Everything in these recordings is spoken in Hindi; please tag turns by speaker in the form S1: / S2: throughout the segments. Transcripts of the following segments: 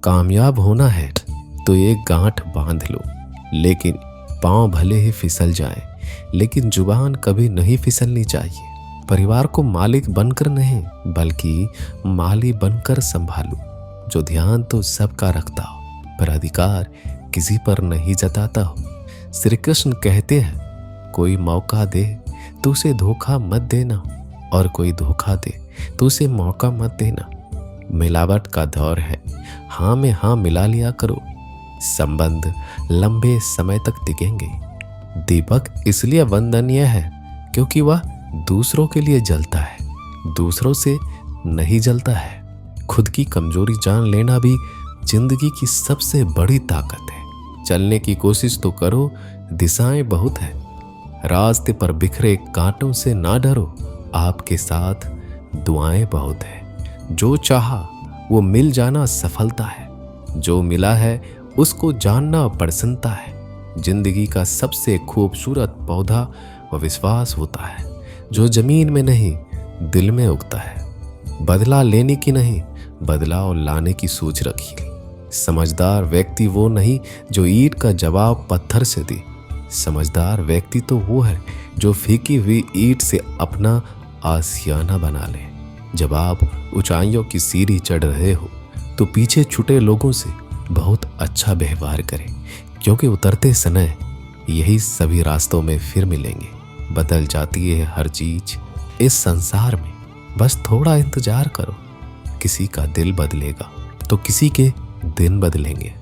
S1: कामयाब होना है तो एक गांठ बांध लो, लेकिन पांव भले ही फिसल जाए, लेकिन जुबान कभी नहीं फिसलनी चाहिए। परिवार को मालिक बनकर नहीं, बल्कि माली बनकर संभालो। जो ध्यान तो सबका रखता हो, पर अधिकार किसी पर नहीं जताता हो। श्री कृष्ण कहते हैं, कोई मौका दे तो उसे धोखा मत देना, और कोई धोखा दे तो उसे मौका मत देना। मिलावट का दौर है, हाँ में हाँ मिला लिया करो, संबंध लंबे समय तक टिकेंगे। दीपक इसलिए वंदनीय है क्योंकि वह दूसरों के लिए जलता है, दूसरों से नहीं जलता है। खुद की कमजोरी जान लेना भी जिंदगी की सबसे बड़ी ताकत है। चलने की कोशिश तो करो, दिशाएं बहुत है। रास्ते पर बिखरे कांटों से ना डरो, आपके साथ दुआएं बहुत है। जो चाहा वो मिल जाना सफलता है, जो मिला है उसको जानना प्रसन्नता है। जिंदगी का सबसे खूबसूरत पौधा व विश्वास होता है, जो जमीन में नहीं दिल में उगता है। बदला लेने की नहीं, बदलाव लाने की सोच रखिए। समझदार व्यक्ति वो नहीं जो ईंट का जवाब पत्थर से दे। समझदार व्यक्ति तो वो है जो फीकी हुई ईंट से अपना आशियाना बना ले। जब आप ऊंचाइयों की सीढ़ी चढ़ रहे हो तो पीछे छूटे लोगों से बहुत अच्छा व्यवहार करें, क्योंकि उतरते समय यही सभी रास्तों में फिर मिलेंगे। बदल जाती है हर चीज इस संसार में, बस थोड़ा इंतजार करो। किसी का दिल बदलेगा तो किसी के दिन बदलेंगे।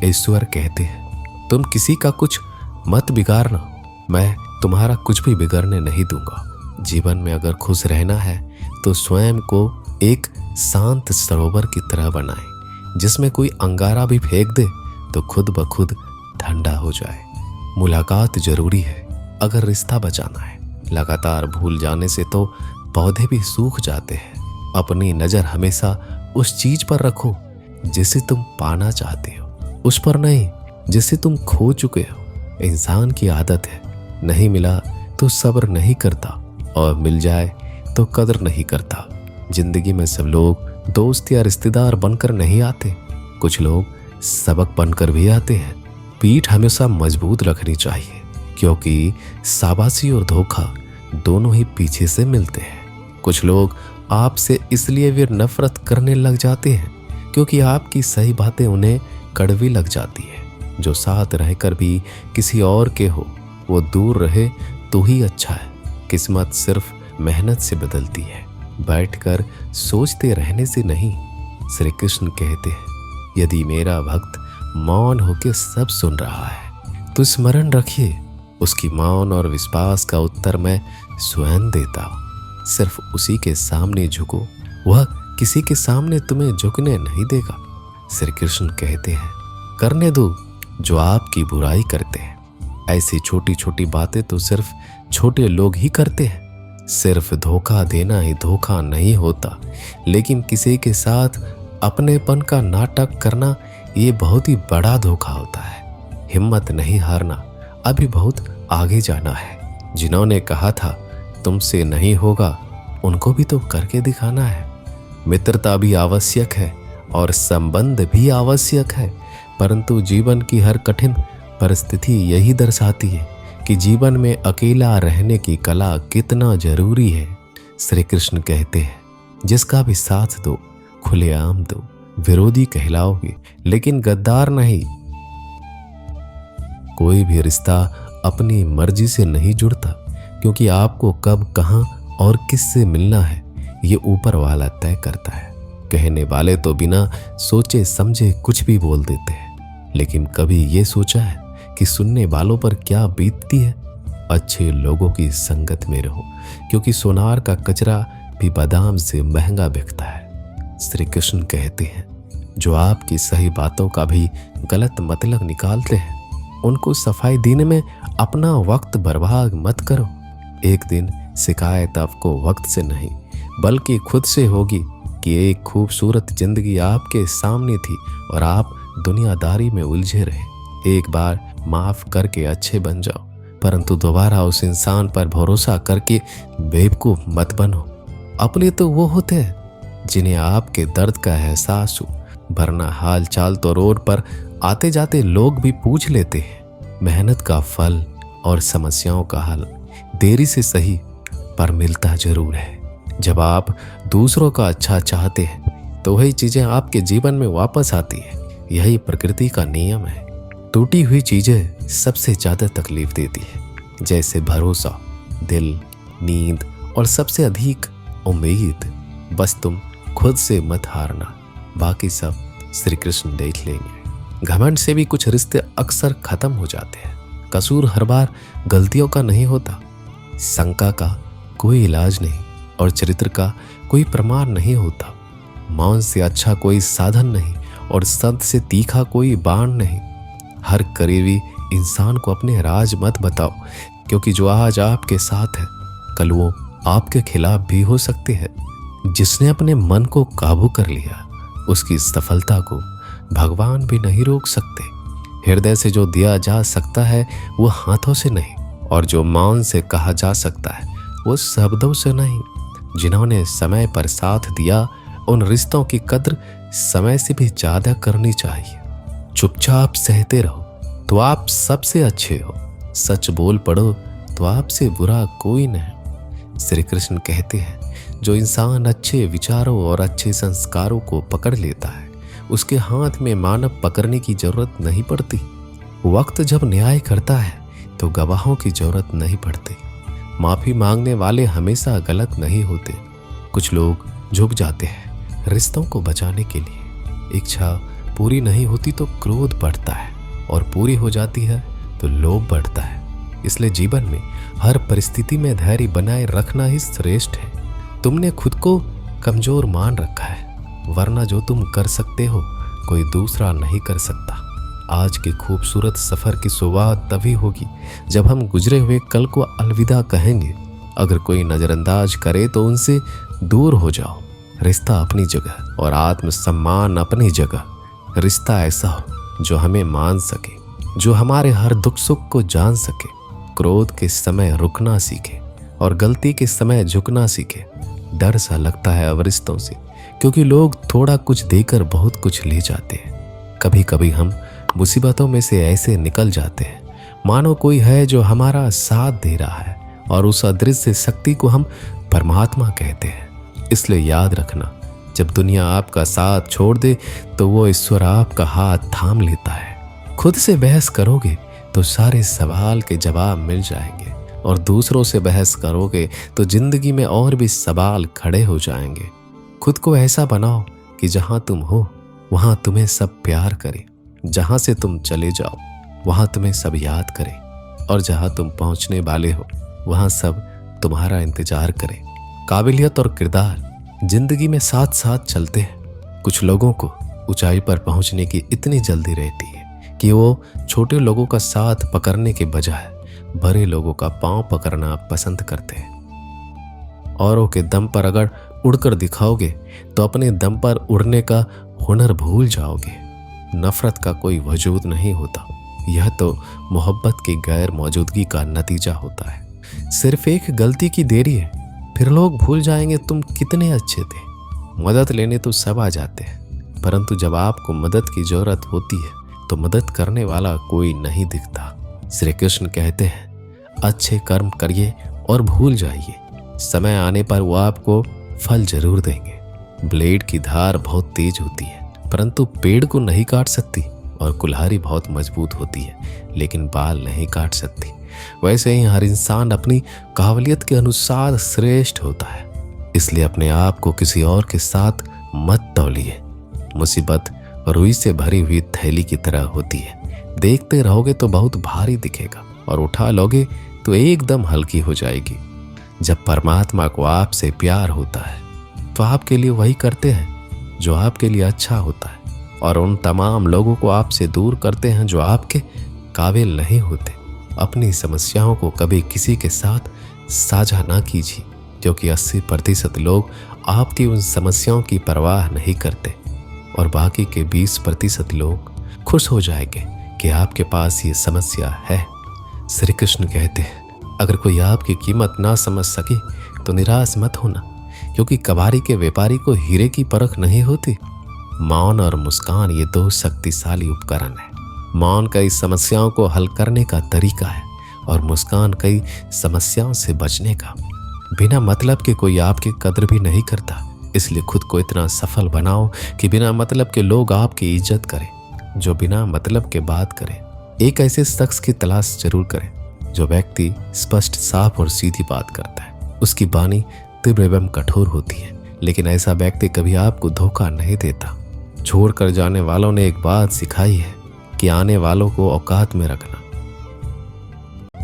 S1: ईश्वर कहते हैं, तुम किसी का कुछ मत बिगाड़ना, मैं तुम्हारा कुछ भी बिगड़ने नहीं दूंगा। जीवन में अगर खुश रहना है तो स्वयं को एक शांत सरोवर की तरह बनाएं, जिसमें कोई अंगारा भी फेंक दे तो खुद ब खुद ठंडा हो जाए। मुलाकात जरूरी है अगर रिश्ता बचाना है। लगातार भूल जाने से तो पौधे भी सूख जाते हैं। अपनी नजर हमेशा उस चीज पर रखो जिसे तुम पाना चाहते हो, उस पर नहीं जिसे तुम खो चुके हो। इंसान की आदत है, नहीं मिला तो सब्र नहीं करता, और मिल जाए तो कदर नहीं करता। जिंदगी में सब लोग दोस्त या रिश्तेदार बनकर नहीं आते, कुछ लोग सबक बनकर भी आते हैं। पीठ हमेशा मजबूत रखनी चाहिए, क्योंकि शाबाशी और धोखा दोनों ही पीछे से मिलते हैं। कुछ लोग आपसे इसलिए भी नफरत करने लग जाते हैं क्योंकि आपकी सही बातें उन्हें कड़वी लग जाती है। जो साथ रहकर भी किसी और के हो, वो दूर रहे तो ही अच्छा है। किस्मत सिर्फ मेहनत से बदलती है, बैठकर सोचते रहने से नहीं। श्री कृष्ण कहते हैं, यदि मेरा भक्त मौन होकर सब सुन रहा है तो स्मरण रखिए, उसकी मौन और विश्वास का उत्तर मैं स्वयं देता हूँ। सिर्फ उसी के सामने झुको, वह किसी के सामने तुम्हें झुकने नहीं देगा। श्री कृष्ण कहते हैं, करने दो जो आपकी बुराई करते हैं। ऐसी छोटी छोटी बातें तो सिर्फ छोटे लोग ही करते हैं। सिर्फ धोखा देना ही धोखा नहीं होता, लेकिन किसी के साथ अपनेपन का नाटक करना ये बहुत ही बड़ा धोखा होता है। हिम्मत नहीं हारना, अभी बहुत आगे जाना है। जिन्होंने कहा था तुमसे नहीं होगा, उनको भी तो करके दिखाना है। मित्रता भी आवश्यक है और संबंध भी आवश्यक है, परंतु जीवन की हर कठिन परिस्थिति यही दर्शाती है कि जीवन में अकेला रहने की कला कितना जरूरी है। श्री कृष्ण कहते हैं, जिसका भी साथ दो, खुलेआम दो। विरोधी कहलाओगे लेकिन गद्दार नहीं। कोई भी रिश्ता अपनी मर्जी से नहीं जुड़ता, क्योंकि आपको कब, कहां और किससे मिलना है ये ऊपर वाला तय करता है। कहने वाले तो बिना सोचे समझे कुछ भी बोल देते हैं, लेकिन कभी ये सोचा है कि सुनने वालों पर क्या बीतती है? अच्छे लोगों की संगत में रहो, क्योंकि सोनार का कचरा भी बादाम से महंगा बिकता है। श्री कृष्ण कहते हैं, जो आपकी सही बातों का भी गलत मतलब निकालते हैं, उनको सफाई देने में अपना वक्त बर्बाद मत करो। एक दिन शिकायत आपको वक्त से नहीं बल्कि खुद से होगी कि एक खूबसूरत जिंदगी आपके सामने थी और आप दुनियादारी में उलझे रहे। एक बार माफ करके अच्छे बन जाओ, परंतु दोबारा उस इंसान पर भरोसा करके बेवकूफ मत बनो। अपने तो वो होते हैं जिन्हें आपके दर्द का एहसास हो, वरना हाल चाल तो रोड पर आते जाते लोग भी पूछ लेते हैं। मेहनत का फल और समस्याओं का हल देरी से सही पर मिलता जरूर है। जब आप दूसरों का अच्छा चाहते हैं तो वही चीजें आपके जीवन में वापस आती है। यही प्रकृति का नियम है। टूटी हुई चीजें सबसे ज्यादा तकलीफ देती है, जैसे भरोसा, दिल, नींद और सबसे अधिक उम्मीद। बस तुम खुद से मत हारना, बाकी सब श्री कृष्ण देख लेंगे। घमंड से भी कुछ रिश्ते अक्सर खत्म हो जाते हैं। कसूर हर बार गलतियों का नहीं होता, शंका का कोई इलाज नहीं और चरित्र का कोई प्रमाण नहीं होता। मौन से अच्छा कोई साधन नहीं और सत्य से तीखा कोई बाण नहीं। हर करीबी इंसान को अपने राज मत बताओ, क्योंकि जो आज आपके साथ है कल वो आपके खिलाफ भी हो सकते हैं। जिसने अपने मन को काबू कर लिया उसकी सफलता को भगवान भी नहीं रोक सकते। हृदय से जो दिया जा सकता है वो हाथों से नहीं, और जो मौन से कहा जा सकता है वो शब्दों से नहीं। जिन्होंने समय पर साथ दिया उन रिश्तों की कद्र समय से भी ज्यादा करनी चाहिए। चुपचाप सहते रहो तो आप सबसे अच्छे हो, सच बोल पड़ो तो आपसे बुरा कोई नहीं। श्री कृष्ण कहते हैं, जो इंसान अच्छे विचारों और अच्छे संस्कारों को पकड़ लेता है उसके हाथ में मानव पकड़ने की जरूरत नहीं पड़ती। वक्त जब न्याय करता है तो गवाहों की जरूरत नहीं पड़ती। माफी मांगने वाले हमेशा गलत नहीं होते। कुछ लोग झुक जाते हैं रिश्तों को बचाने के लिए। इच्छा पूरी नहीं होती तो क्रोध बढ़ता है, और पूरी हो जाती है तो लोभ बढ़ता है। इसलिए जीवन में हर परिस्थिति में धैर्य बनाए रखना ही श्रेष्ठ है। तुमने खुद को कमजोर मान रखा है, वरना जो तुम कर सकते हो कोई दूसरा नहीं कर सकता। आज के खूबसूरत सफर की शुरुआत तभी होगी जब हम गुजरे हुए कल को अलविदा कहेंगे। अगर कोई नजरअंदाज करे तो उनसे दूर हो जाओ। रिश्ता अपनी जगह और आत्मसम्मान अपनी जगह। रिश्ता ऐसा हो जो हमें मान सके, जो हमारे हर दुख सुख को जान सके, क्रोध के समय रुकना सीखे और गलती के समय झुकना सीखे। डर सा लगता है अब रिश्तों से, क्योंकि लोग थोड़ा कुछ देकर बहुत कुछ ले जाते हैं। कभी कभी हम मुसीबतों में से ऐसे निकल जाते हैं मानो कोई है जो हमारा साथ दे रहा है, और उस अदृश्य शक्ति को हम परमात्मा कहते हैं। इसलिए याद रखना, जब दुनिया आपका साथ छोड़ दे तो वो ईश्वर आपका हाथ थाम लेता है। खुद से बहस करोगे तो सारे सवाल के जवाब मिल जाएंगे, और दूसरों से बहस करोगे तो जिंदगी में और भी सवाल खड़े हो जाएंगे। खुद को ऐसा बनाओ कि जहां तुम हो वहां तुम्हें सब प्यार करे, जहां से तुम चले जाओ वहां तुम्हें सब याद करे, और जहां तुम पहुंचने वाले हो वहां सब तुम्हारा इंतजार करें। काबिलियत और किरदार जिंदगी में साथ साथ चलते हैं। कुछ लोगों को ऊंचाई पर पहुंचने की इतनी जल्दी रहती है कि वो छोटे लोगों का साथ पकड़ने के बजाय बड़े लोगों का पांव पकड़ना पसंद करते हैं। औरों के दम पर अगर उड़कर दिखाओगे तो अपने दम पर उड़ने का हुनर भूल जाओगे। नफरत का कोई वजूद नहीं होता, यह तो मोहब्बत की गैर मौजूदगी का नतीजा होता है। सिर्फ एक गलती की देरी है, फिर लोग भूल जाएंगे तुम कितने अच्छे थे। मदद लेने तो सब आ जाते हैं, परंतु जब आपको मदद की जरूरत होती है तो मदद करने वाला कोई नहीं दिखता। श्री कृष्ण कहते हैं, अच्छे कर्म करिए और भूल जाइए, समय आने पर वो आपको फल जरूर देंगे। ब्लेड की धार बहुत तेज होती है, परंतु पेड़ को नहीं काट सकती, और कुल्हाड़ी बहुत मजबूत होती है लेकिन बाल नहीं काट सकती। वैसे ही हर इंसान अपनी काबिलियत के अनुसार श्रेष्ठ होता है। इसलिए अपने आप को किसी और के साथ मत तौलिए। मुसीबत रुई से भरी हुई थैली की तरह होती है, देखते रहोगे तो बहुत भारी दिखेगा और उठा लोगे तो एकदम हल्की हो जाएगी। जब परमात्मा को आपसे प्यार होता है तो आपके लिए वही करते हैं जो आपके लिए अच्छा होता है, और उन तमाम लोगों को आपसे दूर करते हैं जो आपके काबिल नहीं होते। अपनी समस्याओं को कभी किसी के साथ साझा ना कीजिए, क्योंकि 80% लोग आपकी उन समस्याओं की परवाह नहीं करते, और बाकी के 20% लोग खुश हो जाएंगे कि आपके पास ये समस्या है। श्री कृष्ण कहते हैं, अगर कोई आपकी कीमत ना समझ सके तो निराश मत होना, क्योंकि कबाड़ी के व्यापारी को हीरे की परख नहीं होती। मौन और मुस्कान ये दो शक्तिशाली उपकरण है। मौन कई समस्याओं को हल करने का तरीका है और मुस्कान कई समस्याओं से बचने का। बिना मतलब के कोई आपकी कदर भी नहीं करता, इसलिए खुद को इतना सफल बनाओ कि बिना मतलब के लोग आपकी इज्जत करें। जो बिना मतलब के बात करे, एक ऐसे शख्स की तलाश जरूर करें जो व्यक्ति स्पष्ट, साफ और सीधी बात करता है। उसकी वाणी तीव्र एवं कठोर होती है, लेकिन ऐसा व्यक्ति कभी आपको धोखा नहीं देता। छोड़ कर जाने वालों ने एक बात सिखाई है कि आने वालों को औकात में रखना।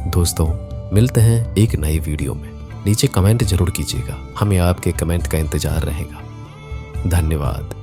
S1: दोस्तों, मिलते हैं एक नई वीडियो में। नीचे कमेंट जरूर कीजिएगा, हमें आपके कमेंट का इंतजार रहेगा। धन्यवाद।